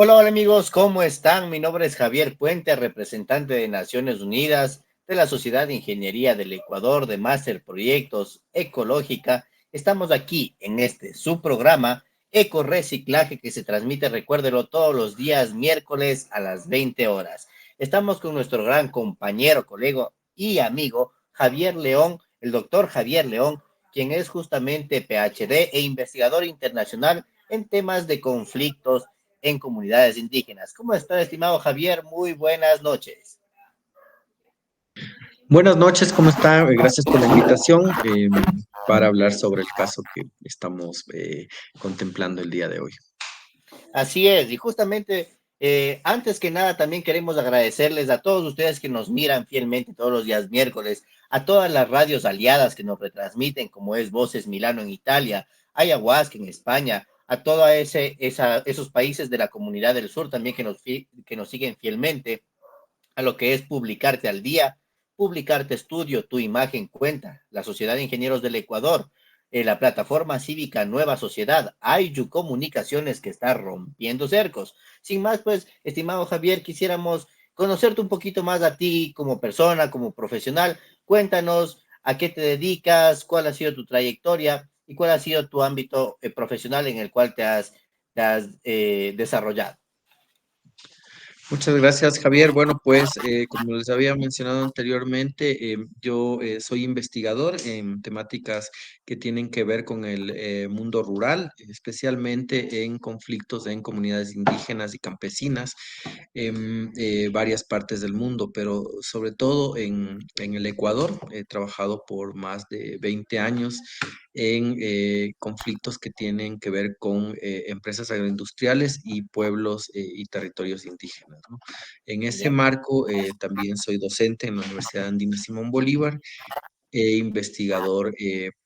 Hola, hola amigos, ¿cómo están? Mi nombre es Javier Puente, representante de Naciones Unidas de la Sociedad de Ingeniería del Ecuador de Máster Proyectos Ecológica. Estamos aquí en su programa Eco Reciclaje que se transmite, recuérdelo, todos los días miércoles a las 20 horas. Estamos con nuestro gran compañero, colega y amigo Javier León, el doctor Javier León, quien es justamente PhD e investigador internacional en temas de conflictos en comunidades indígenas. ¿Cómo está, estimado Javier? Muy buenas noches. Buenas noches, ¿cómo está? Gracias por la invitación para hablar sobre el caso que estamos contemplando el día de hoy. Así es, y justamente, antes que nada, también queremos agradecerles a todos ustedes que nos miran fielmente todos los días miércoles, a todas las radios aliadas que nos retransmiten, como es Voces Milano en Italia, Ayahuasca en España, a todos esos países de la comunidad del sur también que nos siguen fielmente, a lo que es Publicarte al Día, Publicarte Estudio, Tu Imagen Cuenta, la Sociedad de Ingenieros del Ecuador, la plataforma cívica Nueva Sociedad, Ayu Comunicaciones que está rompiendo cercos. Sin más, pues, estimado Javier, quisiéramos conocerte un poquito más a ti como persona, como profesional. Cuéntanos a qué te dedicas, cuál ha sido tu trayectoria y cuál ha sido tu ámbito profesional en el cual te has desarrollado. Muchas gracias, Javier. Bueno, pues como les había mencionado anteriormente, yo soy investigador en temáticas que tienen que ver con el mundo rural, especialmente en conflictos en comunidades indígenas y campesinas en varias partes del mundo, pero sobre todo en el Ecuador. He trabajado por más de 20 años en conflictos que tienen que ver con empresas agroindustriales y pueblos y territorios indígenas, ¿no? En ese ¿Ya? marco también soy docente en la Universidad Andina Simón Bolívar e investigador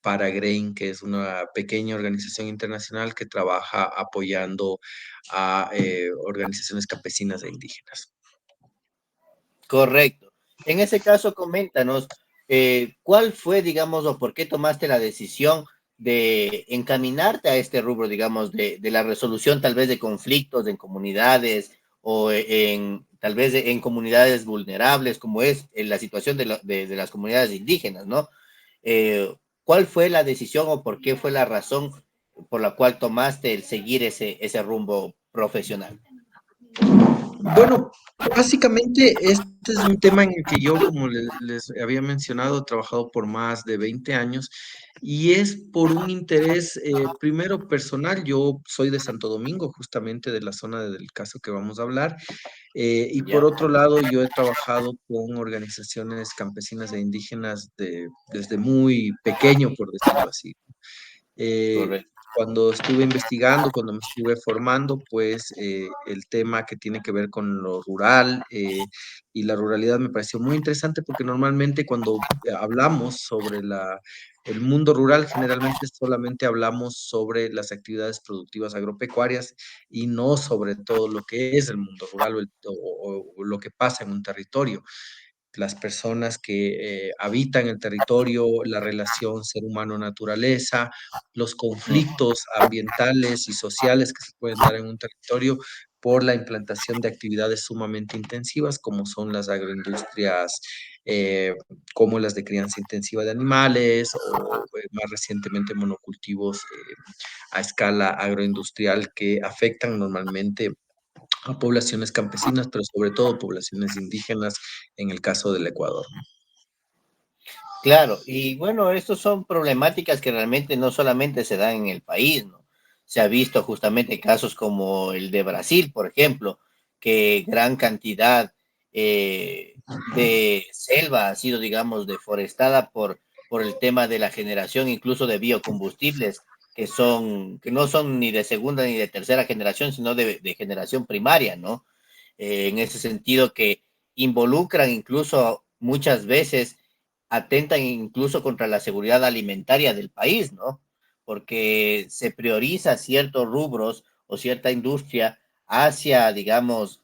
para GRAIN, que es una pequeña organización internacional que trabaja apoyando a organizaciones campesinas e indígenas. Correcto. En ese caso, coméntanos, ¿cuál fue, digamos, o por qué tomaste la decisión de encaminarte a este rubro, digamos, de la resolución tal vez de conflictos en comunidades o tal vez en comunidades vulnerables, como es en la situación de las comunidades indígenas, ¿no? Eh, ¿Cuál fue la decisión o por qué fue la razón por la cual tomaste el seguir ese rumbo profesional? Bueno, básicamente este es un tema en el que yo, como les había mencionado, he trabajado por más de 20 años y es por un interés primero personal. Yo soy de Santo Domingo, justamente de la zona del caso que vamos a hablar, y por ¿Ya? otro lado yo he trabajado con organizaciones campesinas e indígenas desde muy pequeño, por decirlo así. Eh, Correcto. Cuando estuve investigando, cuando me estuve formando, pues el tema que tiene que ver con lo rural y la ruralidad me pareció muy interesante porque normalmente cuando hablamos sobre el mundo rural, generalmente solamente hablamos sobre las actividades productivas agropecuarias y no sobre todo lo que es el mundo rural o lo que pasa en un territorio, las personas que habitan el territorio, la relación ser humano-naturaleza, los conflictos ambientales y sociales que se pueden dar en un territorio por la implantación de actividades sumamente intensivas, como son las agroindustrias, eh, como las de crianza intensiva de animales o más recientemente monocultivos a escala agroindustrial que afectan normalmente a poblaciones campesinas, pero sobre todo poblaciones indígenas en el caso del Ecuador. Claro, y bueno, estos son problemáticas que realmente no solamente se dan en el país, ¿no? Se ha visto justamente casos como el de Brasil, por ejemplo, que gran cantidad de selva ha sido, digamos, deforestada por el tema de la generación incluso de biocombustibles, que no son ni de segunda ni de tercera generación, sino de generación primaria, ¿no? En ese sentido que involucran incluso muchas veces, atentan incluso contra la seguridad alimentaria del país, ¿no? Porque se prioriza ciertos rubros o cierta industria hacia, digamos,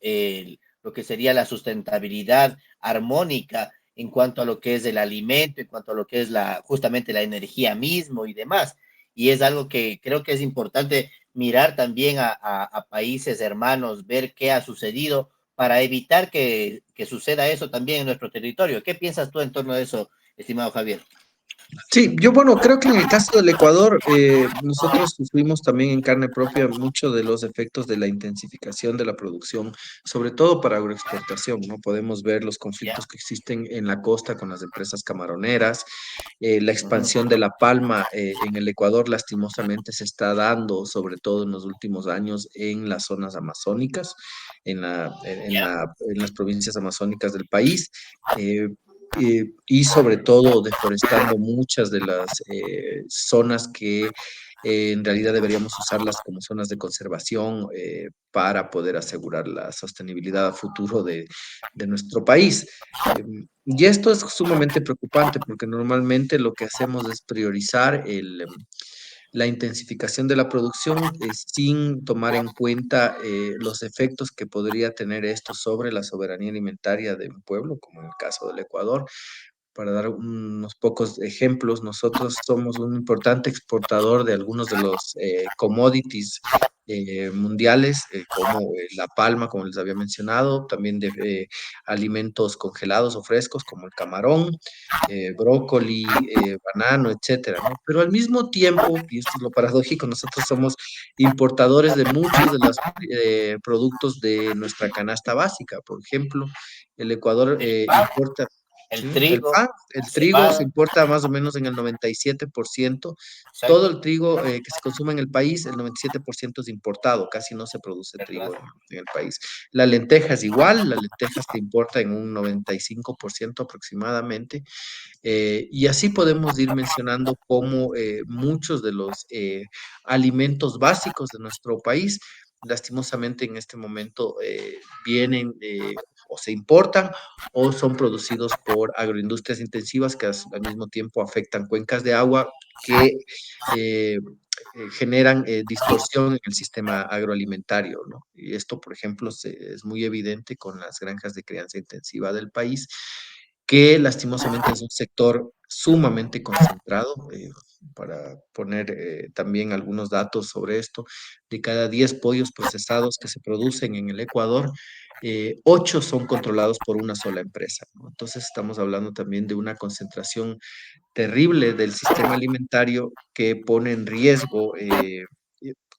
lo que sería la sustentabilidad armónica en cuanto a lo que es el alimento, en cuanto a lo que es justamente la energía mismo y demás. Y es algo que creo que es importante mirar también a países hermanos, ver qué ha sucedido para evitar que suceda eso también en nuestro territorio. ¿Qué piensas tú en torno a eso, estimado Javier? Sí, yo bueno, creo que en el caso del Ecuador, nosotros sufrimos también en carne propia muchos de los efectos de la intensificación de la producción, sobre todo para agroexportación, ¿no? Podemos ver los conflictos Ya. que existen en la costa con las empresas camaroneras, la Ujú. expansión de la palma en el Ecuador lastimosamente se está dando, sobre todo en los últimos años, en las zonas amazónicas, Ya. en las provincias amazónicas del país. eh, y sobre todo deforestando muchas de las zonas que en realidad deberíamos usarlas como zonas de conservación para poder asegurar la sostenibilidad a futuro de nuestro país. Y esto es sumamente preocupante porque normalmente lo que hacemos es priorizar la intensificación de la producción sin tomar en cuenta los efectos que podría tener esto sobre la soberanía alimentaria de un pueblo, como en el caso del Ecuador. Para dar unos pocos ejemplos, nosotros somos un importante exportador de algunos de los commodities mundiales, como la palma, como les había mencionado, también de alimentos congelados o frescos, como el camarón, brócoli, banano, etcétera, ¿no? Pero al mismo tiempo, y esto es lo paradójico, nosotros somos importadores de muchos de los productos de nuestra canasta básica. Por ejemplo, el Ecuador El pan, importa. el Sí, el pan, trigo, la el trigo se cebada, importa más o menos en el 97%. Todo exacto, el trigo que se consume en el país, el 97% es importado, casi no se produce trigo ¿verdad? en el país. La lenteja es igual, la lenteja se importa en un 95% aproximadamente. Y así podemos ir mencionando cómo muchos de los alimentos básicos de nuestro país, lastimosamente en este momento, vienen o se importan o son producidos por agroindustrias intensivas que al mismo tiempo afectan cuencas de agua que generan distorsión en el sistema agroalimentario, ¿no? Y esto, por ejemplo, es muy evidente con las granjas de crianza intensiva del país, que lastimosamente es un sector sumamente concentrado. Para poner también algunos datos sobre esto, de cada 10 pollos procesados que se producen en el Ecuador, 8 son controlados por una sola empresa, ¿no? Entonces estamos hablando también de una concentración terrible del sistema alimentario que pone en riesgo,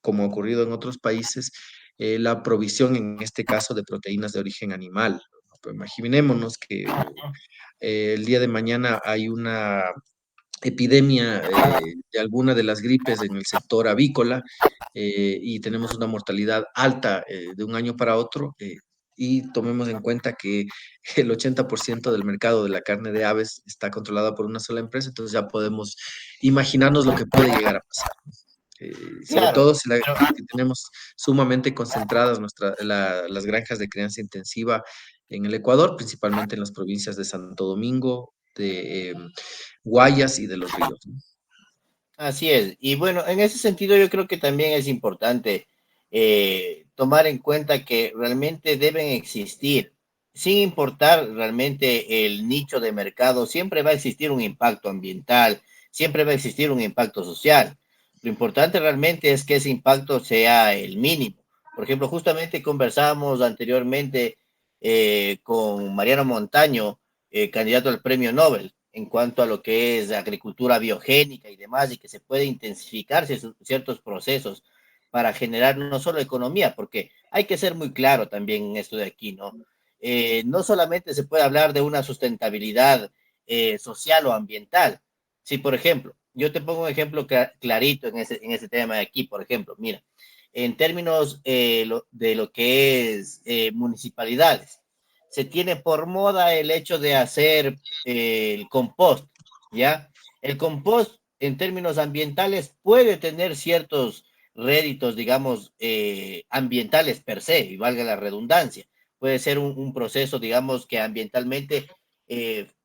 como ha ocurrido en otros países, la provisión, en este caso, de proteínas de origen animal. Pues imaginémonos que el día de mañana hay una epidemia de alguna de las gripes en el sector avícola y tenemos una mortalidad alta de un año para otro. Y tomemos en cuenta que el 80% del mercado de la carne de aves está controlada por una sola empresa, entonces ya podemos imaginarnos lo que puede llegar a pasar. Sobre Claro, todo pero si tenemos sumamente concentradas las granjas de crianza intensiva en el Ecuador, principalmente en las provincias de Santo Domingo, de Guayas y de Los Ríos, ¿no? así es. Y bueno, en ese sentido yo creo que también es importante tomar en cuenta que realmente deben existir, sin importar realmente el nicho de mercado, siempre va a existir un impacto ambiental, siempre va a existir un impacto social. Lo importante realmente es que ese impacto sea el mínimo. Por ejemplo, justamente conversábamos anteriormente con Mariano Montaño, candidato al premio Nobel, en cuanto a lo que es agricultura biogénica y demás, y que se puede intensificar ciertos procesos para generar no solo economía, porque hay que ser muy claro también en esto de aquí, ¿no? No solamente se puede hablar de una sustentabilidad social o ambiental. Si, por ejemplo, yo te pongo un ejemplo clarito en ese tema de aquí, por ejemplo, mira, en términos de lo que es municipalidades, se tiene por moda el hecho de hacer el compost, ¿ya? El compost en términos ambientales puede tener ciertos réditos, digamos, ambientales per se, y valga la redundancia. Puede ser un proceso, digamos, que ambientalmente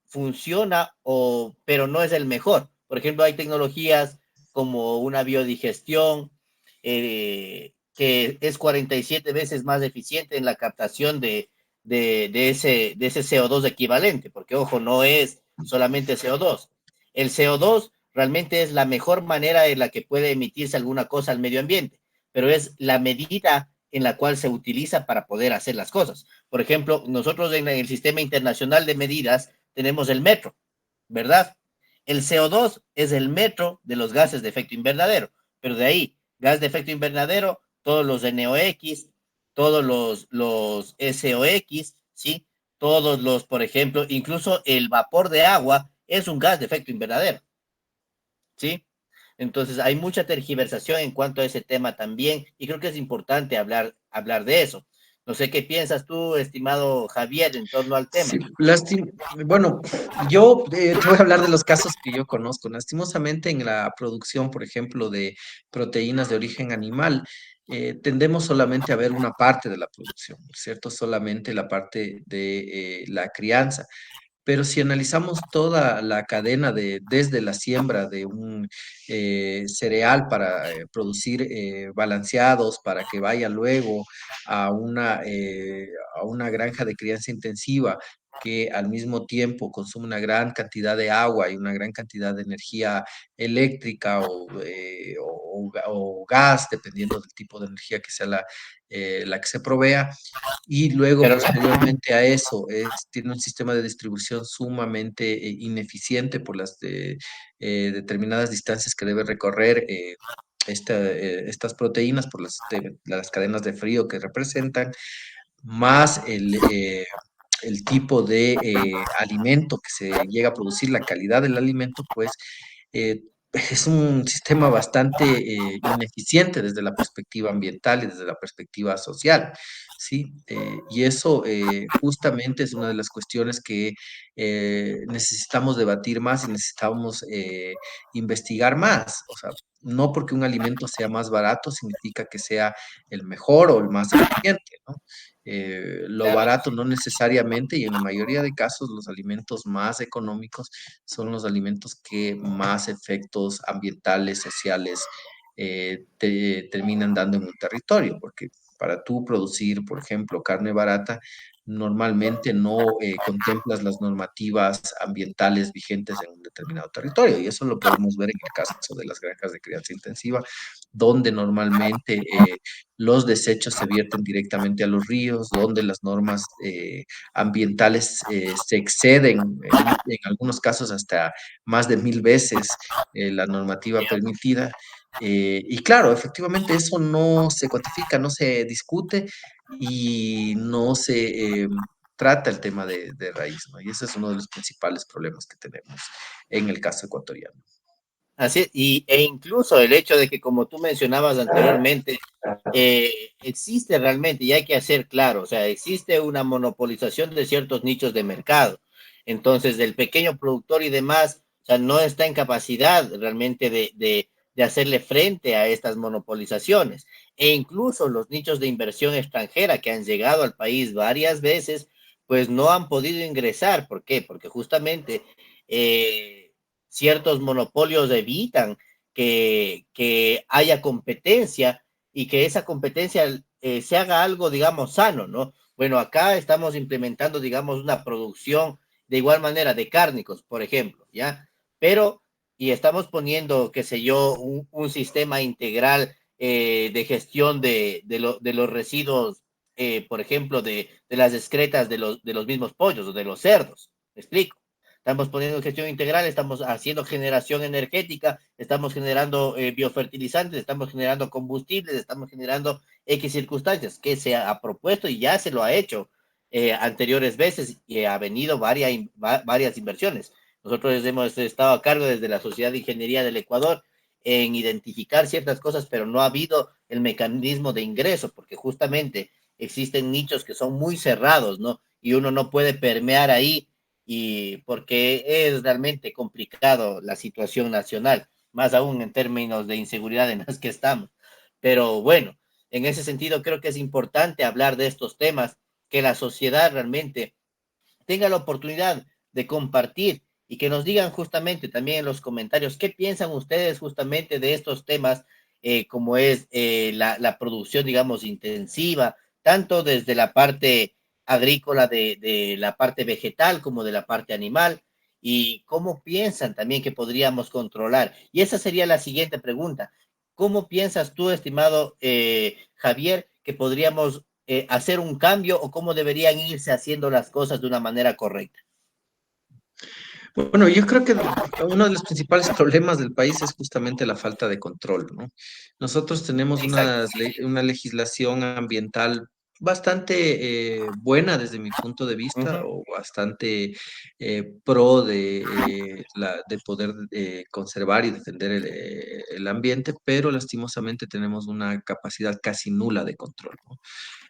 funciona, pero no es el mejor. Por ejemplo, hay tecnologías como una biodigestión, que es 47 veces más eficiente en la captación de ese CO2 equivalente, porque ojo, no es solamente CO2. El CO2 realmente es la mejor manera en la que puede emitirse alguna cosa al medio ambiente, pero es la medida en la cual se utiliza para poder hacer las cosas. Por ejemplo, nosotros en el sistema internacional de medidas tenemos el metro, ¿verdad? El CO2 es el metro de los gases de efecto invernadero, pero de ahí, gas de efecto invernadero, todos los NOx, todos los SOx, ¿sí? Todos los, por ejemplo, incluso el vapor de agua es un gas de efecto invernadero, ¿sí? Entonces hay mucha tergiversación en cuanto a ese tema también y creo que es importante hablar de eso. No sé qué piensas tú, estimado Javier, en torno al tema. Sí, bueno, yo te voy a hablar de los casos que yo conozco. Lastimosamente, en la producción, por ejemplo, de proteínas de origen animal, tendemos solamente a ver una parte de la producción, ¿cierto? Solamente la parte de la crianza. Pero si analizamos toda la cadena desde la siembra de un cereal para producir balanceados, para que vaya luego a a una granja de crianza intensiva, que al mismo tiempo consume una gran cantidad de agua y una gran cantidad de energía eléctrica o gas, dependiendo del tipo de energía que sea la que se provea, y luego, Pero posteriormente a eso, tiene un sistema de distribución sumamente ineficiente por las determinadas distancias que debe recorrer estas proteínas, por las cadenas de frío que representan, más el tipo de alimento que se llega a producir, la calidad del alimento, pues eh, es un sistema bastante ineficiente desde la perspectiva ambiental y desde la perspectiva social, ¿sí? Y eso justamente es una de las cuestiones que necesitamos debatir más y necesitamos investigar más. O sea, no porque un alimento sea más barato significa que sea el mejor o el más eficiente, ¿no? Lo claro, barato no necesariamente, y en la mayoría de casos los alimentos más económicos son los alimentos que más efectos ambientales, sociales, te terminan dando en un territorio, porque para tú producir, por ejemplo, carne barata, normalmente no contemplas las normativas ambientales vigentes en un determinado territorio, y eso lo podemos ver en el caso de las granjas de crianza intensiva, donde normalmente los desechos se vierten directamente a los ríos, donde las normas ambientales se exceden, en algunos casos hasta más de 1000 veces la normativa permitida. Y claro, efectivamente eso no se cuantifica, no se discute y no se trata el tema de raíz, ¿no? Y ese es uno de los principales problemas que tenemos en el caso ecuatoriano. así es, e incluso el hecho de que, como tú mencionabas anteriormente, existe realmente, y hay que hacer claro, o sea, existe una monopolización de ciertos nichos de mercado. Entonces, el pequeño productor y demás, o sea, no está en capacidad realmente de hacerle frente a estas monopolizaciones. E incluso los nichos de inversión extranjera que han llegado al país varias veces, pues no han podido ingresar. ¿Por qué? Porque justamente ciertos monopolios evitan que haya competencia y que esa competencia se haga algo, digamos, sano, ¿no? Bueno, acá estamos implementando, digamos, una producción de igual manera de cárnicos, por ejemplo, ¿ya? Pero, y estamos poniendo, qué sé yo, un sistema integral de gestión de los residuos, por ejemplo, de las excretas de los mismos pollos o de los cerdos. ¿Me explico? Estamos poniendo gestión integral, estamos haciendo generación energética, estamos generando biofertilizantes, estamos generando combustibles, estamos generando X circunstancias que se ha propuesto y ya se lo ha hecho anteriores veces y ha venido varias inversiones. Nosotros hemos estado a cargo desde la Sociedad de Ingeniería del Ecuador en identificar ciertas cosas, pero no ha habido el mecanismo de ingreso, porque justamente existen nichos que son muy cerrados, ¿no? Y uno no puede permear ahí y porque es realmente complicado la situación nacional, más aún en términos de inseguridad en las que estamos. Pero bueno, en ese sentido creo que es importante hablar de estos temas, que la sociedad realmente tenga la oportunidad de compartir y que nos digan justamente también en los comentarios qué piensan ustedes justamente de estos temas, como es la producción, digamos, intensiva, tanto desde la parte agrícola de la parte vegetal como de la parte animal, y cómo piensan también que podríamos controlar. Y esa sería la siguiente pregunta. ¿cómo piensas tú, estimado Javier, que podríamos hacer un cambio o cómo deberían irse haciendo las cosas de una manera correcta? Bueno, yo creo que uno de los principales problemas del país es justamente la falta de control, ¿no? Nosotros tenemos Exacto. una legislación ambiental bastante buena desde mi punto de vista, Ujú. o bastante pro de poder conservar y defender el ambiente, pero lastimosamente tenemos una capacidad casi nula de control, ¿no?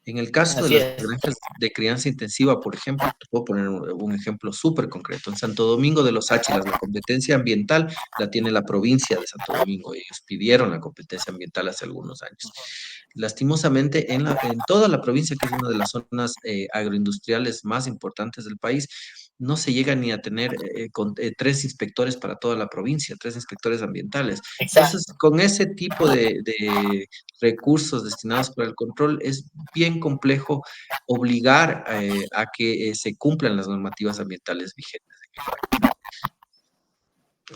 En el caso de Así las es. granjas de crianza intensiva, por ejemplo, te puedo poner un ejemplo súper concreto. En Santo Domingo de los Áchilas, la competencia ambiental la tiene la provincia de Santo Domingo. Ellos pidieron la competencia ambiental hace algunos años. Lastimosamente, en toda la provincia, que es una de las zonas agroindustriales más importantes del país, no se llega ni a tener tres inspectores para toda la provincia, tres inspectores ambientales. Entonces, Exacto. con ese tipo de recursos destinados para el control, es bien complejo obligar a que se cumplan las normativas ambientales vigentes en el país.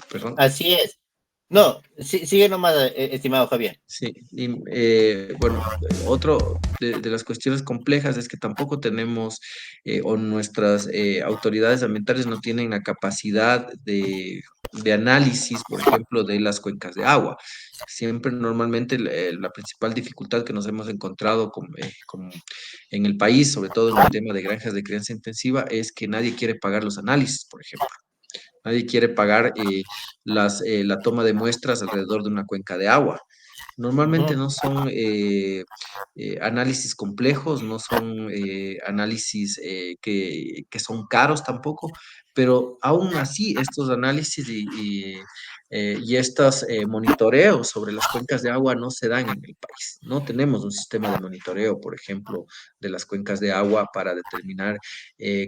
Perdón. Así es. No, sigue nomás, estimado Javier. Sí, y bueno, otro de las cuestiones complejas es que tampoco tenemos, o nuestras autoridades ambientales no tienen la capacidad de análisis, por ejemplo, de las cuencas de agua. Siempre, normalmente, la principal dificultad que nos hemos encontrado en el país, sobre todo en el tema de granjas de crianza intensiva, es que nadie quiere pagar los análisis, por ejemplo. Nadie quiere pagar la toma de muestras alrededor de una cuenca de agua. Normalmente Ujú. no son análisis complejos, no son análisis que son caros tampoco, pero aún así estos análisis y estos monitoreos sobre las cuencas de agua no se dan en el país. No tenemos un sistema de monitoreo, por ejemplo, de las cuencas de agua para determinar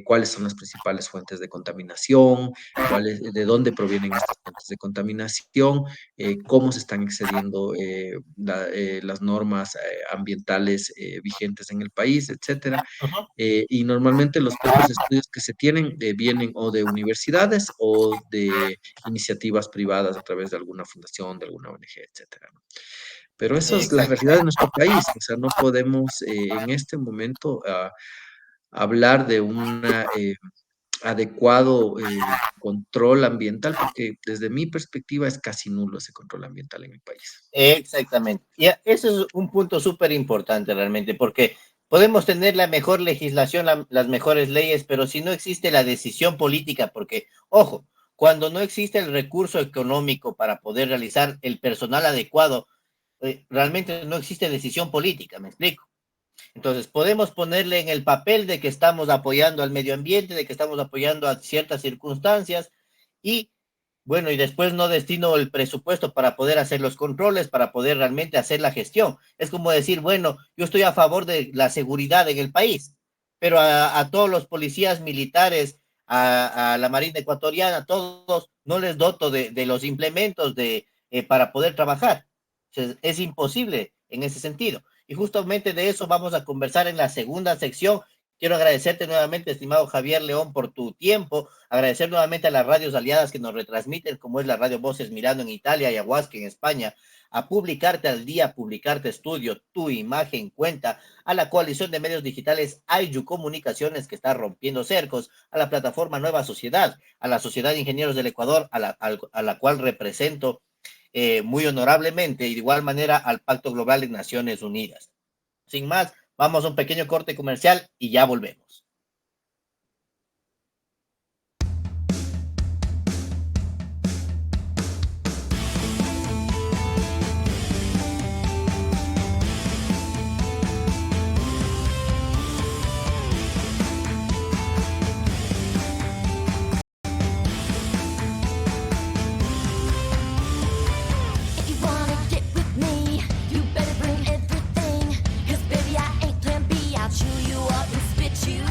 cuáles son las principales fuentes de contaminación, de dónde provienen estas fuentes de contaminación, cómo se están excediendo las normas ambientales vigentes en el país, etcétera. Ujú. Y normalmente los pocos estudios que se tienen vienen o de universidades o de iniciativas privadas a través de alguna fundación, de alguna ONG, etcétera, ¿no? Pero esa es la realidad de Exactamente. nuestro país. O sea, no podemos en este momento hablar de una adecuado control ambiental, porque desde mi perspectiva es casi nulo ese control ambiental en el país. Exactamente. Y ese es un punto súper importante realmente, porque podemos tener la mejor legislación, las mejores leyes, pero si no existe la decisión política, porque, ojo, cuando no existe el recurso económico para poder realizar el personal adecuado, realmente no existe decisión política, ¿me explico? Entonces, podemos ponerle en el papel de que estamos apoyando al medio ambiente, de que estamos apoyando a ciertas circunstancias y, bueno, y después no destino el presupuesto para poder hacer los controles, para poder realmente hacer la gestión. Es como decir, bueno, yo estoy a favor de la seguridad en el país, pero a todos los policías militares, a la Marina Ecuatoriana, a todos, no les doto de los implementos para poder trabajar. Entonces, es imposible en ese sentido. Y justamente de eso vamos a conversar en la segunda sección. Quiero agradecerte nuevamente, estimado Javier León, por tu tiempo, agradecer nuevamente a las radios aliadas que nos retransmiten, como es la Radio Voces Mirando en Italia y Aguasque en España, a Publicarte al Día, Publicarte Estudio, Tu Imagen Cuenta, a la coalición de medios digitales Ayu Comunicaciones, que está rompiendo cercos, a la plataforma Nueva Sociedad, a la Sociedad de Ingenieros del Ecuador, a la cual represento muy honorablemente, y de igual manera al Pacto Global de Naciones Unidas. Sin más, vamos a un pequeño corte comercial y ya volvemos. If you wanna get with me, you better bring everything. 'Cause baby, I ain't plan B. I'll chew you up and spit you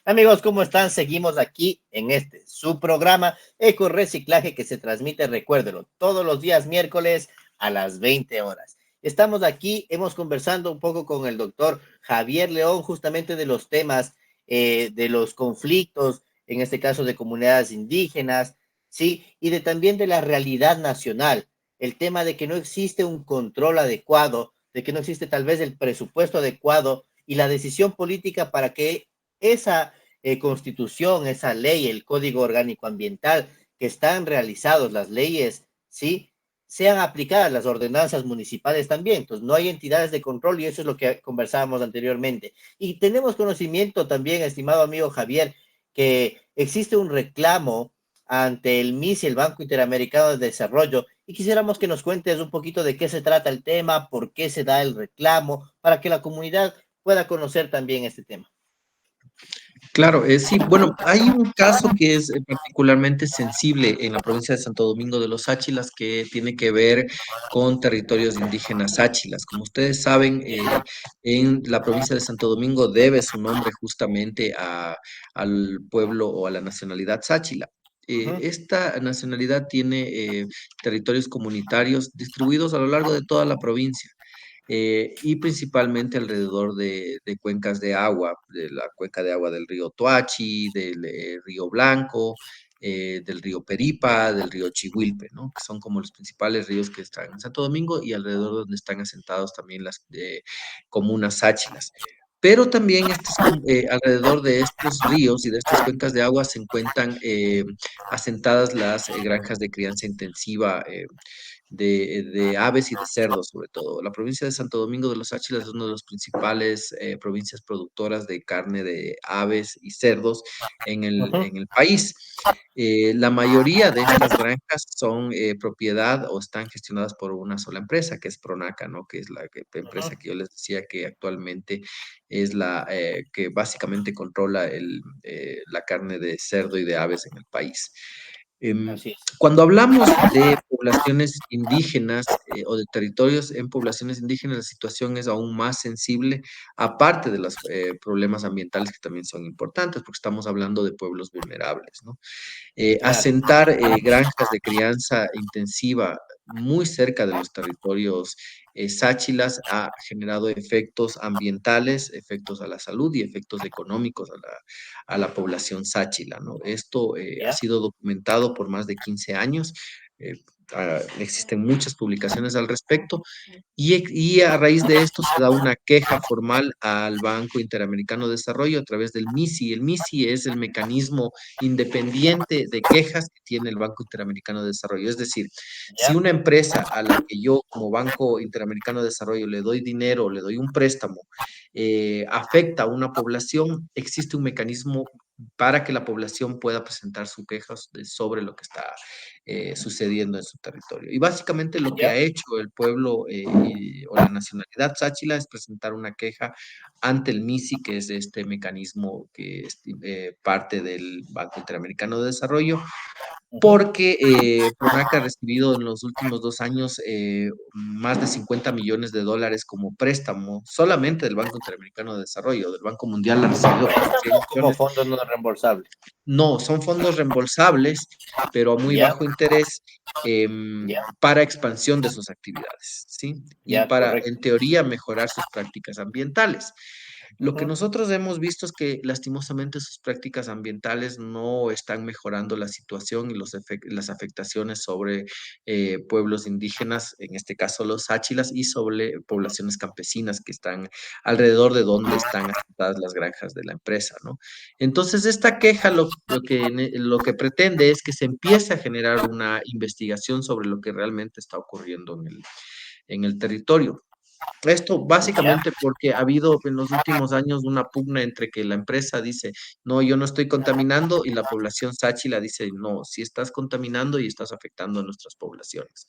Amigos, ¿cómo están? Seguimos aquí en su programa Eco Reciclaje que se transmite, recuérdelo, todos los días miércoles a las 20 horas. Estamos aquí, hemos conversado un poco con el doctor Javier León justamente de los temas, de los conflictos, en este caso de comunidades indígenas, ¿sí? Y de también de la realidad nacional, el tema de que no existe un control adecuado, de que no existe tal vez el presupuesto adecuado y la decisión política para que esa constitución, esa ley, el código orgánico ambiental, que están realizados, las leyes, ¿sí? Sean aplicadas las ordenanzas municipales también. Entonces, no hay entidades de control y eso es lo que conversábamos anteriormente. Y tenemos conocimiento también, estimado amigo Javier, que existe un reclamo ante el MIS y el Banco Interamericano de Desarrollo y quisiéramos que nos cuentes un poquito de qué se trata el tema, por qué se da el reclamo, para que la comunidad pueda conocer también este tema. Claro, sí, bueno, hay un caso que es particularmente sensible en la provincia de Santo Domingo de los Áchilas que tiene que ver con territorios indígenas áchilas. Como ustedes saben, en la provincia de Santo Domingo debe su nombre justamente al pueblo o a la nacionalidad sáchila. Uh -huh. Esta nacionalidad tiene territorios comunitarios distribuidos a lo largo de toda la provincia. Y principalmente alrededor de cuencas de agua, de la cuenca de agua del río Toachi, del río Blanco, del río Peripa, del río Chihuilpe, ¿no? Que son como los principales ríos que están en Santo Domingo y alrededor donde están asentados también las comunas sáchilas. Pero también alrededor de estos ríos y de estas cuencas de agua se encuentran asentadas las granjas de crianza intensiva de aves y de cerdos, sobre todo. La provincia de Santo Domingo de los Áchilas es una de las principales provincias productoras de carne de aves y cerdos Uh -huh. en el país. La mayoría de estas granjas son propiedad o están gestionadas por una sola empresa, que es Pronaca, ¿no? Que es la empresa que yo les decía que actualmente es la que básicamente controla la carne de cerdo y de aves en el país. Así es. Cuando hablamos de poblaciones indígenas o de territorios en poblaciones indígenas, la situación es aún más sensible, aparte de los problemas ambientales que también son importantes, porque estamos hablando de pueblos vulnerables, ¿no? Claro. Asentar granjas de crianza intensiva muy cerca de los territorios sáchilas ha generado efectos ambientales, efectos a la salud y efectos económicos a la población sáchila, ¿no? Esto ha ¿Ya? sido documentado por más de 15 años. Existen muchas publicaciones al respecto y a raíz de esto se da una queja formal al Banco Interamericano de Desarrollo a través del MISI. El MISI es el mecanismo independiente de quejas que tiene el Banco Interamericano de Desarrollo. Es decir, si ¿Ya? una empresa a la que yo como Banco Interamericano de Desarrollo le doy dinero, le doy un préstamo, afecta a una población, existe un mecanismo para que la población pueda presentar sus quejas sobre lo que está sucediendo en su territorio. Y básicamente lo que ¿Ya? ha hecho el pueblo o la nacionalidad sáchila es presentar una queja ante el MISI, que es este mecanismo que es parte del Banco Interamericano de Desarrollo, Uh -huh. porque PRONAC ha recibido en los últimos 2 años más de 50 millones de dólares como préstamo solamente del Banco Interamericano de Desarrollo, del Banco Mundial ha recibido como 100 ¿Préstamo como millones. fondo no reembolsable? No, son fondos reembolsables, pero a muy ¿Ya? bajo interés ¿Ya? para expansión de sus actividades, ¿sí? Y ¿Ya? para, Correcto. en teoría, mejorar sus prácticas ambientales. Uh Lo que -huh. nosotros hemos visto es que lastimosamente sus prácticas ambientales no están mejorando la situación y las afectaciones sobre pueblos indígenas, en este caso los áchilas, y sobre poblaciones campesinas que están alrededor de donde están asentadas las granjas de la empresa, ¿no? Entonces, esta queja lo que pretende es que se empiece a generar una investigación sobre lo que realmente está ocurriendo en el territorio. Esto ¿Ya? básicamente porque ha habido en los últimos años una pugna entre que la empresa dice, no, yo no estoy contaminando, y la población sáchila dice, no, sí estás contaminando y estás afectando a nuestras poblaciones.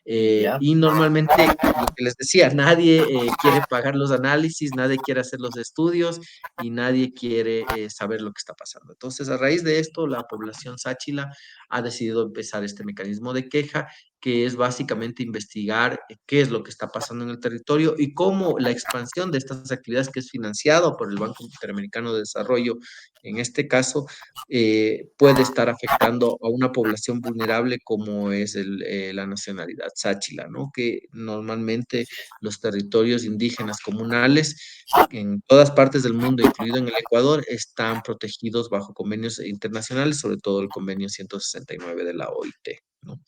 ¿Ya? Y normalmente, lo que les decía, nadie quiere pagar los análisis, nadie quiere hacer los estudios y nadie quiere saber lo que está pasando. Entonces, a raíz de esto, la población sáchila ha decidido empezar este mecanismo de queja que es básicamente investigar qué es lo que está pasando en el territorio y cómo la expansión de estas actividades que es financiado por el Banco Interamericano de Desarrollo, en este caso, puede estar afectando a una población vulnerable como es la nacionalidad sáchila, ¿no? Que normalmente Así es. los territorios indígenas comunales en todas partes del mundo, incluido en el Ecuador, están protegidos bajo convenios internacionales, sobre todo el convenio 169 de la OIT, ¿no?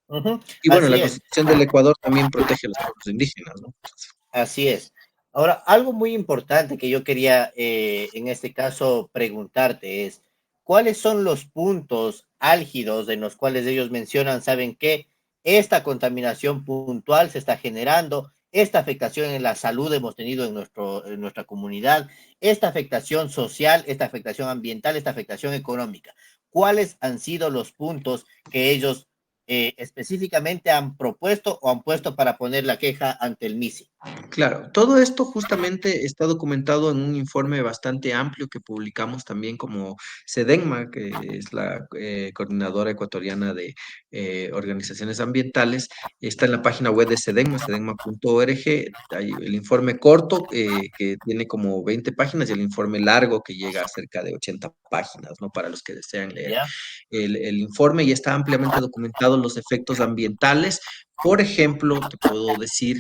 Ujú, Y bueno, así la es. Constitución del Ecuador también protege a los pueblos indígenas, ¿no? Así es. Ahora, algo muy importante que yo quería en este caso preguntarte es, ¿cuáles son los puntos álgidos en los cuales ellos mencionan, saben que esta contaminación puntual se está generando, esta afectación en la salud hemos tenido en nuestra comunidad, esta afectación social, esta afectación ambiental, esta afectación económica? ¿Cuáles han sido los puntos que ellos específicamente han propuesto o han puesto para poner la queja ante el MISI? Claro, todo esto justamente está documentado en un informe bastante amplio que publicamos también como SEDENMA, que es la coordinadora ecuatoriana de organizaciones ambientales. Está en la página web de SEDENMA, sedenma.org. Hay el informe corto que tiene como 20 páginas y el informe largo que llega a cerca de 80 páginas, ¿no? Para los que desean leer ¿Ya? el informe, y está ampliamente documentado los efectos ambientales. Por ejemplo, te puedo decir,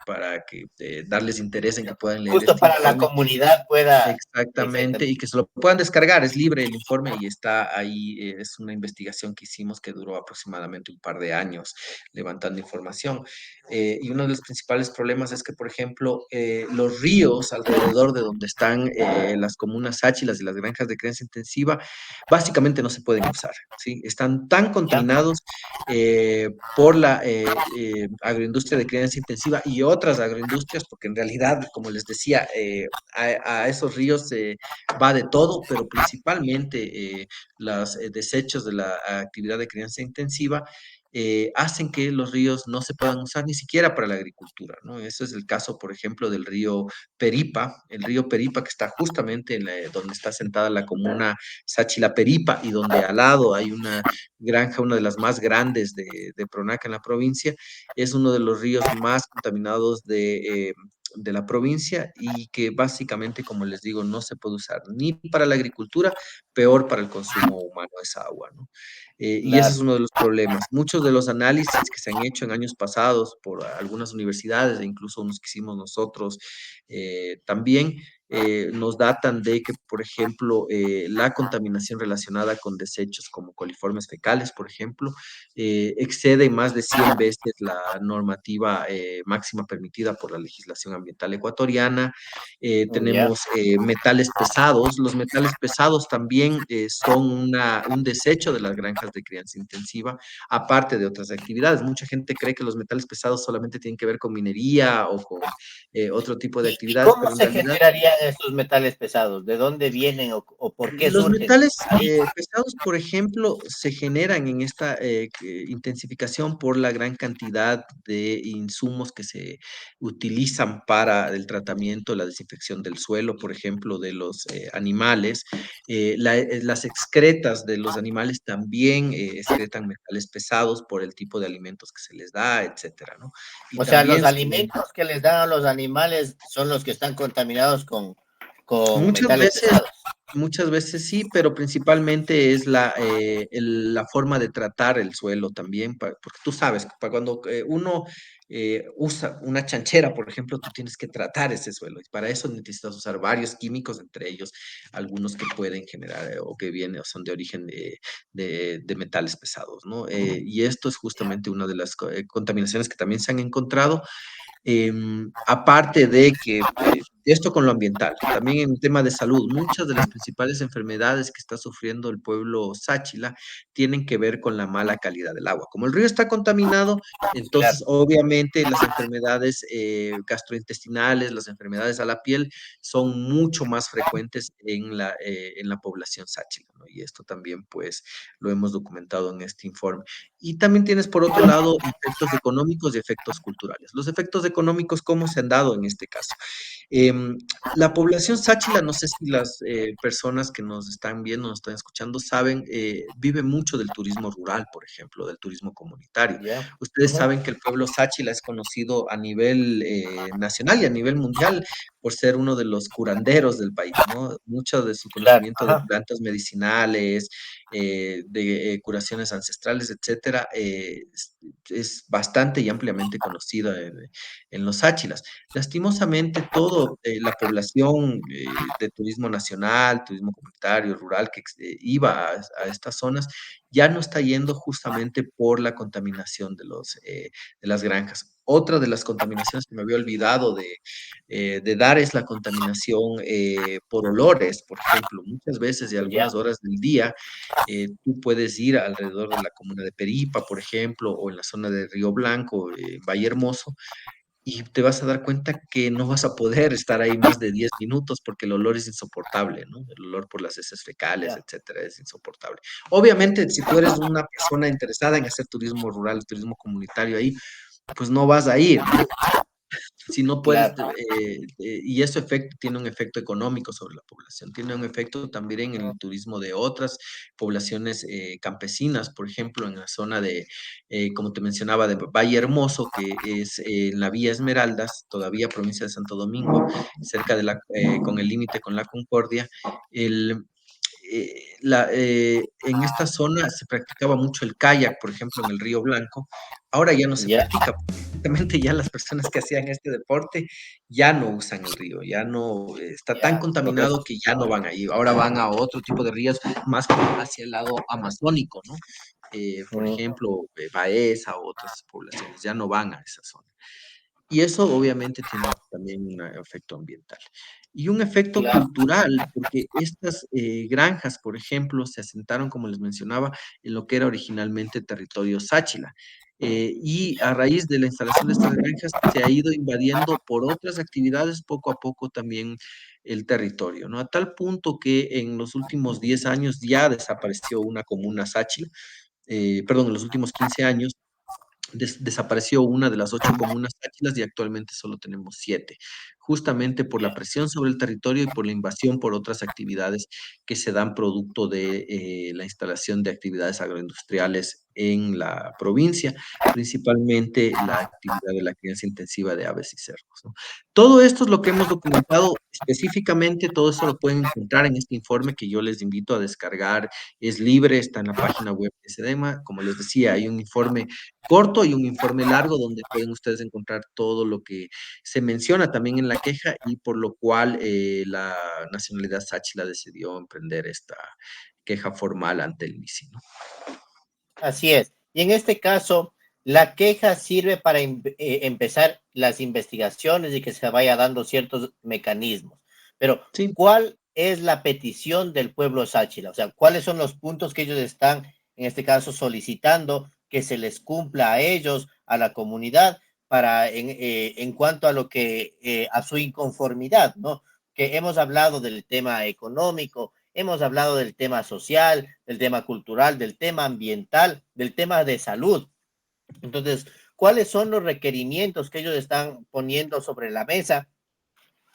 para que darles interés en que puedan leer Justo este para la informe. comunidad pueda, Exactamente, y exactamente, que se lo puedan descargar, es libre el informe y está ahí, es una investigación que hicimos que duró aproximadamente un par de años levantando información. Y uno de los principales problemas es que, por ejemplo, los ríos alrededor de donde están las comunas sáchilas y las granjas de crianza intensiva, básicamente no se pueden usar, ¿sí? Están tan ¿ya? contaminados por la agroindustria de crianza intensiva y otras agroindustrias, porque en realidad, como les decía, a esos ríos va de todo, pero principalmente los desechos de la actividad de crianza intensiva hacen que los ríos no se puedan usar ni siquiera para la agricultura, ¿no? Eso es el caso, por ejemplo, del río Peripa, el río Peripa que está justamente donde está sentada la comuna Sáchila Peripa y donde al lado hay una granja, una de las más grandes de Pronaca en la provincia, es uno de los ríos más contaminados de la provincia y que básicamente, como les digo, no se puede usar ni para la agricultura, peor para el consumo humano de esa agua, ¿no? Y ese es Claro. uno de los problemas. Muchos de los análisis que se han hecho en años pasados por algunas universidades e incluso unos que hicimos nosotros también nos datan de que, por ejemplo, la contaminación relacionada con desechos como coliformes fecales, por ejemplo, excede más de 100 veces la normativa máxima permitida por la legislación ambiental ecuatoriana. Ya. Tenemos metales pesados. Los metales pesados también son un desecho de las granjas de crianza intensiva, aparte de otras actividades. Mucha gente cree que los metales pesados solamente tienen que ver con minería o con otro tipo de ¿Y actividades, cómo pero en se realidad generarían estos metales pesados? ¿De dónde vienen o por qué los surgen? metales Ahí. pesados, por ejemplo, se generan en esta intensificación por la gran cantidad de insumos que se utilizan para el tratamiento, la desinfección del suelo, por ejemplo, de los animales. Las excretas de los animales también excretan metales pesados por el tipo de alimentos que se les da, etcétera, ¿no? Y O sea, los también se ven alimentos que les dan a los animales son los que están contaminados con muchas metales veces. pesados. Muchas veces sí, pero principalmente es la forma de tratar el suelo también, porque tú sabes, para cuando uno usa una chanchera, por ejemplo, tú tienes que tratar ese suelo y para eso necesitas usar varios químicos, entre ellos algunos que pueden generar o que vienen o son de origen de metales pesados, ¿no? Y esto es justamente una de las contaminaciones que también se han encontrado. Aparte de que esto con lo ambiental, también en el tema de salud, muchas de las principales enfermedades que está sufriendo el pueblo Sáchila tienen que ver con la mala calidad del agua. Como el río está contaminado, Claro. entonces obviamente las enfermedades gastrointestinales, las enfermedades a la piel son mucho más frecuentes en la población Sáchila, ¿no? Y esto también pues lo hemos documentado en este informe. Y también tienes, por otro lado, efectos económicos y efectos culturales. Los efectos económicos, ¿cómo se han dado en este caso? Em, la población sáchila, no sé si personas que nos están viendo, nos están escuchando, saben, vive mucho del turismo rural, por ejemplo, del turismo comunitario. Ya. Ustedes Ujú. saben que el pueblo Sáchila es conocido a nivel nacional y a nivel mundial por ser uno de los curanderos del país, ¿no? Mucho de su Claro. conocimiento de Ajá. plantas medicinales, de curaciones ancestrales, etcétera, es bastante y ampliamente conocido en los Sáchilas. Lastimosamente, todo la población de turismo nacional, turismo comunitario, rural, que iba a estas zonas, ya no está yendo justamente por la contaminación de las granjas. Otra de las contaminaciones que me había olvidado de dar es la contaminación por olores, por ejemplo. Muchas veces y algunas Ya. horas del día, tú puedes ir alrededor de la comuna de Peripa, por ejemplo, o en la zona de Río Blanco, Valle Hermoso, y te vas a dar cuenta que no vas a poder estar ahí más de 10 minutos porque el olor es insoportable, ¿no? El olor por las heces fecales, Ya. etcétera, es insoportable. Obviamente, si tú eres una persona interesada en hacer turismo rural, turismo comunitario ahí, pues no vas a ir, ¿no? Si no puedes, Claro. y eso tiene un efecto económico sobre la población, tiene un efecto también en el turismo de otras poblaciones campesinas, por ejemplo, en la zona de, como te mencionaba, de Valle Hermoso, que es en la Vía Esmeraldas, todavía provincia de Santo Domingo, cerca de con el límite con la Concordia, el, en esta zona se practicaba mucho el kayak, por ejemplo, en el Río Blanco. Ahora ya no se Ya. practica, prácticamente ya las personas que hacían este deporte ya no usan el río, ya no está tan Ya. contaminado Correcto. que ya no van ahí. Ahora van a otro tipo de ríos más hacia el lado amazónico, ¿no? Por Mm. ejemplo, Baeza o otras poblaciones, ya no van a esa zona. Y eso obviamente tiene también un efecto ambiental. Y un efecto Claro. cultural, porque estas granjas, por ejemplo, se asentaron, como les mencionaba, en lo que era originalmente territorio Sáchila. Y a raíz de la instalación de estas granjas se ha ido invadiendo por otras actividades poco a poco también el territorio, ¿no? A tal punto que en los últimos 10 años ya desapareció una comuna Sáchila, perdón, en los últimos 15 años desapareció una de las 8 comunas táchilas y actualmente solo tenemos 7, justamente por la Ya. presión sobre el territorio y por la invasión por otras actividades que se dan producto de la instalación de actividades agroindustriales en la provincia, principalmente la actividad de la crianza intensiva de aves y cerdos, ¿no? Todo esto es lo que hemos documentado específicamente, todo eso lo pueden encontrar en este informe que yo les invito a descargar, es libre, está en la página web de SEDEMA, como les decía, hay un informe corto y un informe largo donde pueden ustedes encontrar todo lo que se menciona también en la queja y por lo cual la nacionalidad Sáchila decidió emprender esta queja formal ante el MISI, ¿no? Así es. Y en este caso, la queja sirve para empezar las investigaciones y que se vaya dando ciertos mecanismos. Pero, Sí, ¿cuál es la petición del pueblo Sáchila? O sea, ¿cuáles son los puntos que ellos están, en este caso, solicitando que se les cumpla a ellos, a la comunidad, para en cuanto a lo que, a su inconformidad, ¿no? Que hemos hablado del tema económico, hemos hablado del tema social, del tema cultural, del tema ambiental, del tema de salud. Entonces, ¿cuáles son los requerimientos que ellos están poniendo sobre la mesa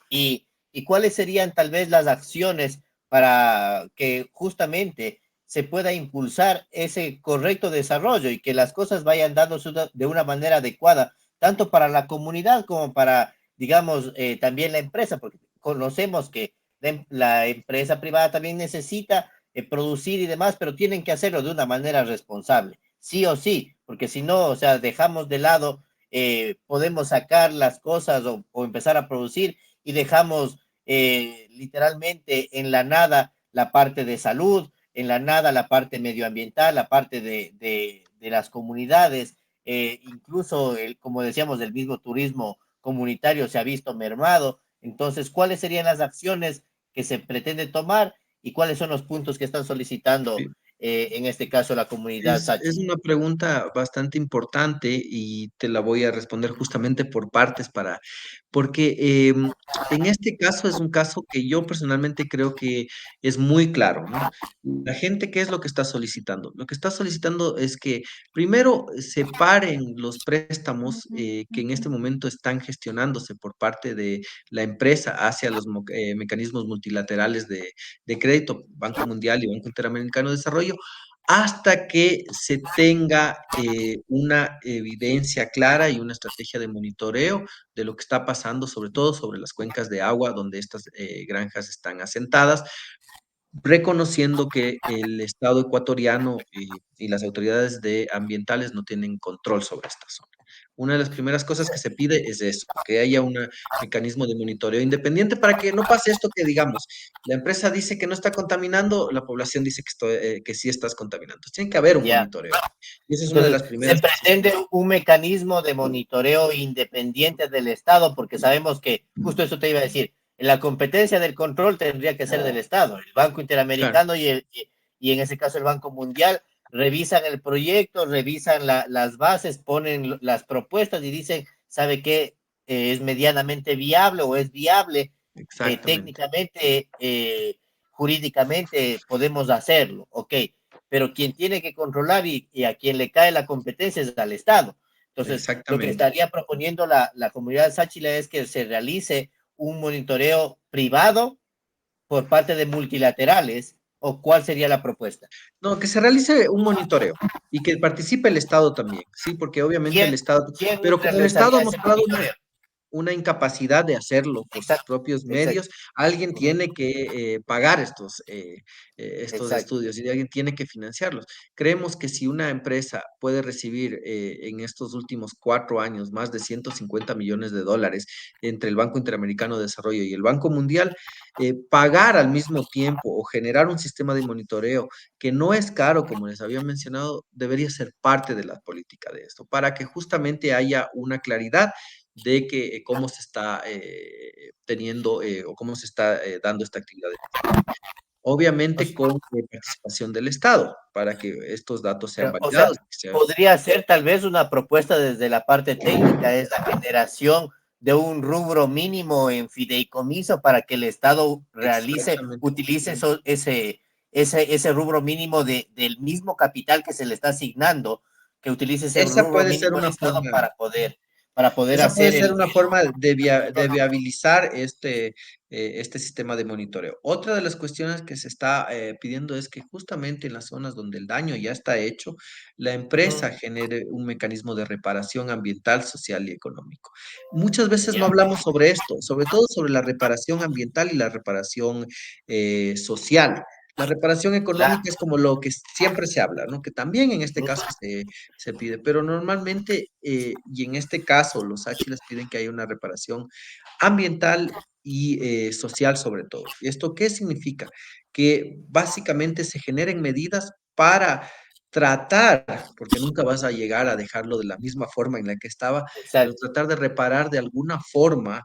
y cuáles serían tal vez las acciones para que justamente se pueda impulsar ese correcto desarrollo y que las cosas vayan dándose de una manera adecuada, tanto para la comunidad como para, digamos, también la empresa, porque conocemos que la empresa privada también necesita producir y demás, pero tienen que hacerlo de una manera responsable, sí o sí, porque si no, o sea, dejamos de lado, podemos sacar las cosas o empezar a producir y dejamos literalmente en la nada la parte de salud, en la nada la parte medioambiental, la parte de las comunidades, incluso, como decíamos, el mismo turismo comunitario se ha visto mermado. Entonces, ¿cuáles serían las acciones que se pretende tomar y cuáles son los puntos que están solicitando, sí. en este caso, la comunidad Es Sachi? una pregunta bastante importante y te la voy a responder justamente por partes porque en este caso es un caso que yo personalmente creo que es muy claro, ¿no? La gente, ¿qué es lo que está solicitando? Lo que está solicitando es que primero separen los préstamos que en este momento están gestionándose por parte de la empresa hacia los mecanismos multilaterales de crédito, Banco Mundial y Banco Interamericano de Desarrollo, hasta que se tenga una evidencia clara y una estrategia de monitoreo de lo que está pasando, sobre todo sobre las cuencas de agua donde estas granjas están asentadas, reconociendo que el Estado ecuatoriano y las autoridades ambientales no tienen control sobre esta zona. Una de las primeras cosas que se pide es eso, que haya un mecanismo de monitoreo independiente para que no pase esto que, digamos, la empresa dice que no está contaminando, la población dice que sí estás contaminando. Entonces, tiene que haber un Ya. monitoreo. Y esa es una de Entonces, las se primeras cosas. pretende un mecanismo de monitoreo independiente del Estado, porque sabemos que, justo eso te iba a decir, la competencia del control tendría que ser del Estado. El Banco Claro, Interamericano y en ese caso el Banco Mundial revisan el proyecto, revisan las bases, ponen las propuestas y dicen, ¿sabe qué? Es medianamente viable o es viable, exactamente. técnicamente, jurídicamente podemos hacerlo, ok, pero quien tiene que controlar y a quien le cae la competencia es al Estado. Entonces, lo que Exactamente. estaría proponiendo la comunidad de Sáchila es que se realice un monitoreo privado por parte de multilaterales, o cuál sería la propuesta. No, que se realice un monitoreo y que participe el Estado también, sí, porque obviamente el ¿Quién, Estado, quién pero como el Estado realizaría ha ese mostrado monitoreo? una incapacidad de hacerlo por sus Exacto, propios exacto, medios, alguien uh -huh, tiene que pagar estos exacto. estudios y alguien tiene que financiarlos. Creemos que si una empresa puede recibir en estos últimos 4 años más de 150 millones de dólares entre el Banco Interamericano de Desarrollo y el Banco Mundial, pagar al mismo tiempo o generar un sistema de monitoreo que no es caro, como les había mencionado, debería ser parte de la política de esto, para que justamente haya una claridad de que cómo se está teniendo o cómo se está dando esta actividad. O Obviamente sea, con participación del Estado, para que estos datos sean pero, o validados. sea, podría ser tal vez una propuesta desde la parte técnica, es la generación de un rubro mínimo en fideicomiso para que el Estado realice, Exactamente. utilice ese rubro mínimo del mismo capital que se le está asignando, que utilice ese Esa rubro puede ser mínimo el una Estado forma. para poder Esa puede hacer ser una forma de control. viabilizar este sistema de monitoreo. Otra de las cuestiones que se está pidiendo es que justamente en las zonas donde el daño ya está hecho, la empresa genere un mecanismo de reparación ambiental, social y económico. Muchas veces no Ya, hablamos sobre esto, sobre todo sobre la reparación ambiental y la reparación social. La reparación claro. económica es como lo que siempre se habla, ¿no? Que también en este caso se pide, pero normalmente, y en este caso, los Áchilas piden que haya una reparación ambiental y social sobre todo. ¿Y esto qué significa? Que básicamente se generen medidas para tratar, porque nunca vas a llegar a dejarlo de la misma forma en la que estaba, pero Exacto. tratar de reparar de alguna forma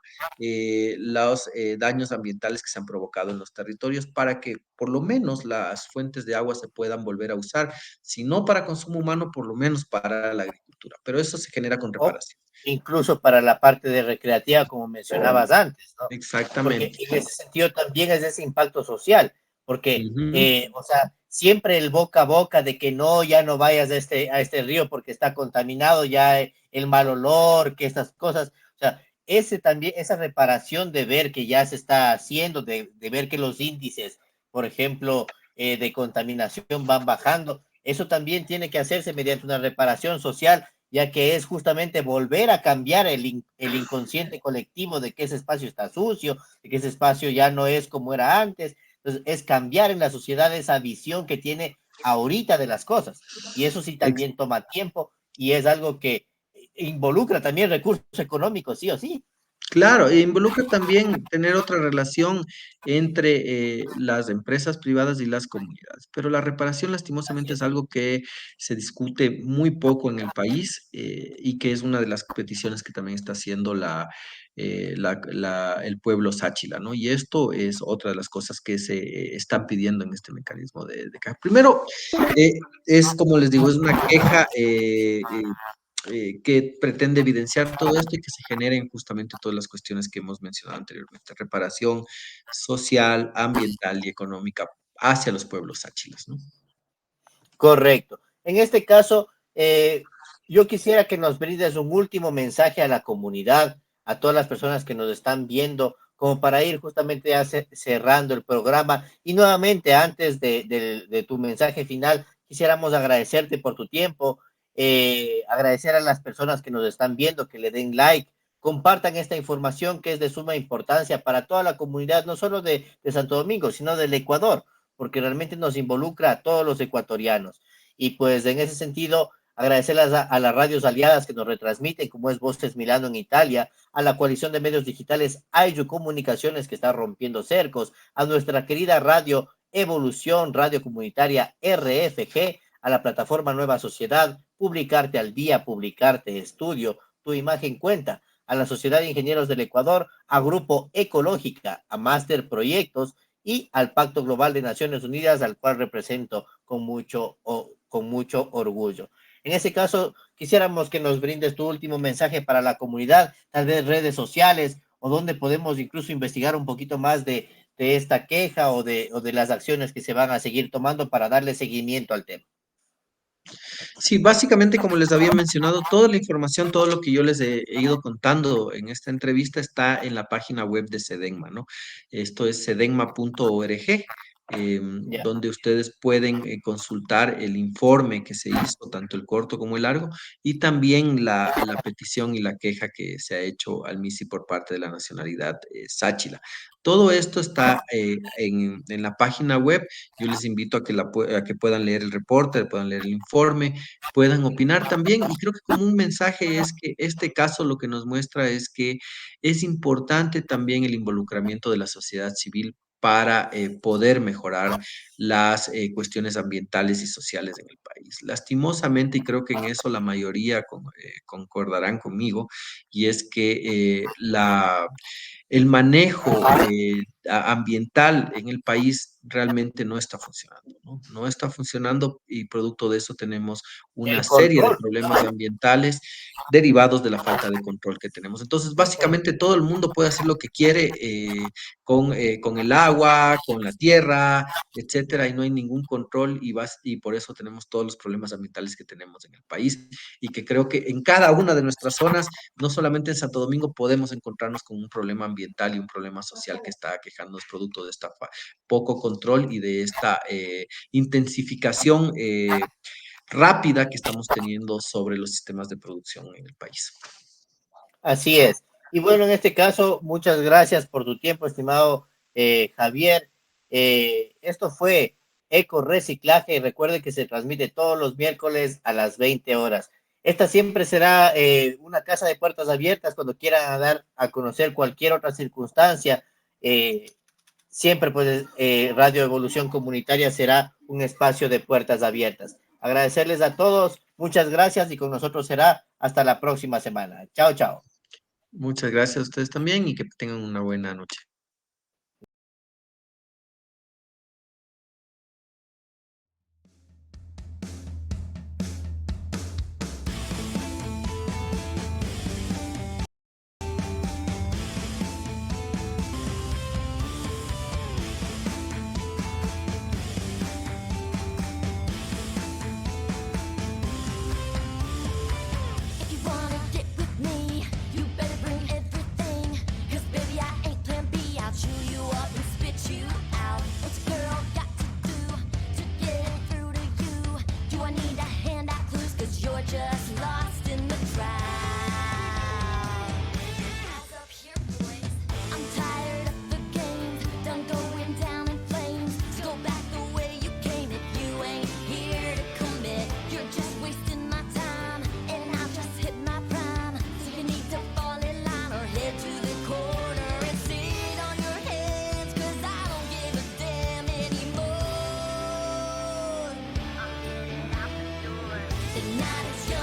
los daños ambientales que se han provocado en los territorios para que por lo menos las fuentes de agua se puedan volver a usar, si no para consumo humano, por lo menos para la agricultura. Pero eso se genera con O reparación. incluso para la parte de recreativa, como mencionabas antes, ¿no? Porque Exactamente. en ese sentido también es ese impacto social, porque, Ujú. o sea, siempre el boca a boca de que no, ya no vayas a este río porque está contaminado, ya el mal olor, que estas cosas, o sea, ese también, esa reparación de ver que ya se está haciendo, de ver que los índices, por ejemplo, de contaminación van bajando, eso también tiene que hacerse mediante una reparación social, ya que es justamente volver a cambiar el inconsciente colectivo de que ese espacio está sucio, de que ese espacio ya no es como era antes. Entonces, es cambiar en la sociedad esa visión que tiene ahorita de las cosas. Y eso sí Ex- también toma tiempo y es algo que involucra también recursos económicos, sí o sí. Claro, e involucra también tener otra relación entre las empresas privadas y las comunidades, pero la reparación Así lastimosamente es es. algo que se discute muy poco en el país y que es una de las peticiones que también está haciendo el pueblo sáchila, ¿no? Y esto es otra de las cosas que se están pidiendo en este mecanismo de queja. Primero, es como les digo, es una queja que pretende evidenciar todo esto y que se generen justamente todas las cuestiones que hemos mencionado anteriormente, reparación social, ambiental y económica hacia los pueblos sáchilas, ¿no? Correcto. En este caso, yo quisiera que nos brindes un último mensaje a la comunidad, a todas las personas que nos están viendo, como para ir justamente ya cerrando el programa. Y nuevamente, antes de tu mensaje final, quisiéramos agradecerte por tu tiempo, agradecer a las personas que nos están viendo, que le den like, compartan esta información que es de suma importancia para toda la comunidad, no solo de Santo Domingo, sino del Ecuador, porque realmente nos involucra a todos los ecuatorianos. Y pues en ese sentido, agradecer a las radios aliadas que nos retransmiten, como es Voces Milano en Italia, a la coalición de medios digitales Ayu Comunicaciones que está rompiendo cercos, a nuestra querida radio Evolución, radio comunitaria RFG, a la plataforma Nueva Sociedad, Publicarte al Día, Publicarte Estudio, Tu Imagen Cuenta, a la Sociedad de Ingenieros del Ecuador, a Grupo Ecológica, a Master Proyectos y al Pacto Global de Naciones Unidas, al cual represento con mucho orgullo. En ese caso, quisiéramos que nos brindes tu último mensaje para la comunidad, tal vez redes sociales o donde podemos incluso investigar un poquito más de esta queja o de las acciones que se van a seguir tomando para darle seguimiento al tema. Sí, básicamente, como les había mencionado, toda la información, todo lo que yo les he ido contando en esta entrevista está en la página web de Sedenma, ¿no? Esto es sedenma.org, Ya. donde ustedes pueden consultar el informe que se hizo, tanto el corto como el largo, y también la petición y la queja que se ha hecho al MISI por parte de la nacionalidad sáchila. Todo esto está en la página web. Yo les invito a a que puedan leer el reporte, puedan leer el informe, puedan opinar también. Y creo que como un mensaje es que este caso lo que nos muestra es que es importante también el involucramiento de la sociedad civil para poder mejorar las cuestiones ambientales y sociales en el país. Lastimosamente, y creo que en eso la mayoría concordarán conmigo, y es que el manejo ambiental en el país realmente no está funcionando, ¿no? No está funcionando y producto de eso tenemos una El serie de control. problemas ambientales derivados de la falta de control que tenemos. Entonces, básicamente todo el mundo puede hacer lo que quiere con el agua, con la tierra, etcétera, y no hay ningún control y por eso tenemos todos los problemas ambientales que tenemos en el país y que creo que en cada una de nuestras zonas, no solamente en Santo Domingo, podemos encontrarnos con un problema ambiental y un problema social que está aquejándonos producto de esta poco control y de esta intensificación rápida que estamos teniendo sobre los sistemas de producción en el país. Así es. Y bueno, en este caso, muchas gracias por tu tiempo, estimado Javier. Esto fue Eco Reciclaje. Recuerde que se transmite todos los miércoles a las 20 horas. Esta siempre será una casa de puertas abiertas cuando quieran dar a conocer cualquier otra circunstancia. Eh, Siempre, pues, Radio Evolución Comunitaria será un espacio de puertas abiertas. Agradecerles a todos, muchas gracias y con nosotros será hasta la próxima semana. Chao, chao. Muchas gracias a ustedes también y que tengan una buena noche. If you wanna get with me, you better bring everything. 'Cause baby, I ain't plan B. I'll chew you up and spit you out. What's a girl got to do to get through to you? Do I need to hand out clues? 'Cause you're just lost in the crowd. Hands up here, boys. I'm tired of the games, done going down in flames. So go back the way you came if you ain't here to commit. You're just wasting my time, and I've just hit my prime. So you need to fall in line or head to the corner and sit on your hands. 'Cause I don't give a damn anymore. I'm getting out the door. The night is young.